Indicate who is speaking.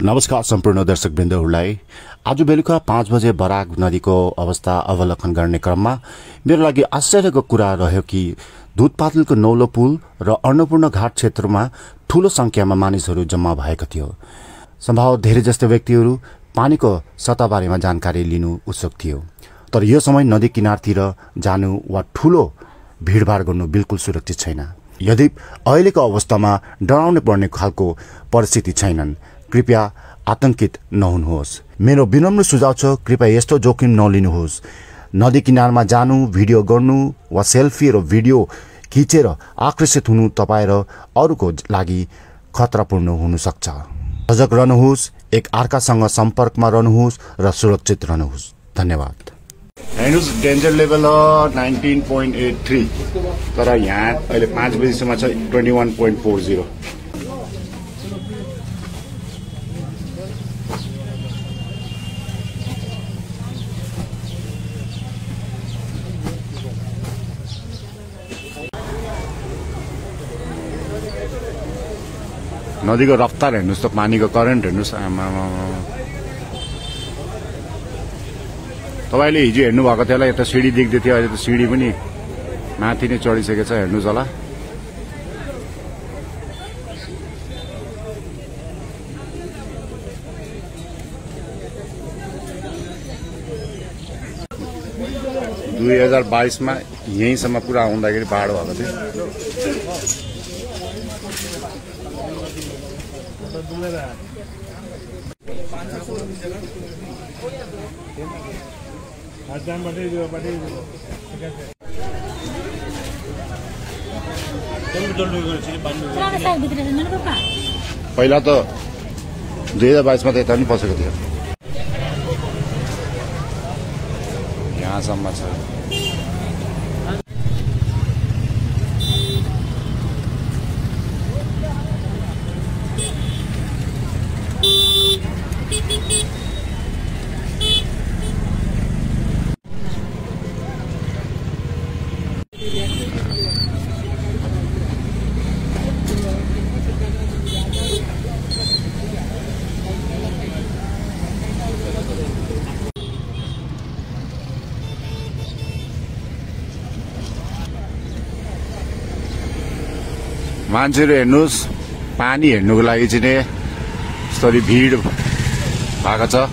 Speaker 1: नमस्कार सम्पूर्ण दर्शकवृन्दहरूलाई। आज बेलुका 5 बजे बराक नदीको अवस्था अवलोकन गर्ने क्रममा मेरो लागि आश्चर्यको कुरा रह्यो कि दुधपातलको नौलो पुल र अन्नपूर्ण घाट क्षेत्रमा ठूलो संख्यामा मानिसहरू जम्मा भएको थियो। सम्भव धेरै जस्तो व्यक्तिहरू पानीको सतहबारेमा जानकारी लिनु उत्सुक थियो, तर यो समय नदी किनारतिर जानु वा ठूलो भीडभाड गर्नु बिल्कुल सुरक्षित छैन। यदि अहिलेको अवस्थामा डराउनु पर्ने खालको परिस्थिति छैनन्, कृपया आतंकित नहुनुहोस्। मेरो विनम्र सुझाव छ, कृपया यस्तो जोखिम नलिनुहोस्। नदी किनारमा जानु, भिडियो गर्नु वा सेल्फी र भिडियो खिचेर आकर्षित हुनु तपाईं र अरूको लागि खतरापूर्ण हुन सक्छ। सजग रहनुहोस्, एक अर्कासँग सम्पर्कमा रहनुहोस् र सुरक्षित रहनुहोस्। धन्यवाद। हेर्नुस्, डेन्जर लेभल 19.83, तर यहाँ अहिले 5 बजीसम्म छ 21.40। नदीको रफ्तार हेर्नुस् त, पानीको करेन्ट हेर्नुस्। तपाईले हिजो हेर्नु भएको थियो होला, यता सिडी देख्दै थियो, अहिले त सिडी पनि माथि नै चढिसकेको छ। हेर्नुस् होला, दुई 2022 मा यहीँसम्म पुरा आउँदाखेरि बाढ भएको थियो। पहिला त 2022 मा त यता पनि पसेको थियो, यहाँसम्म छ। मान्छेहरू हेर्नुस्, पानी हेर्नुको लागि चाहिँ यसरी भिड भएको छ।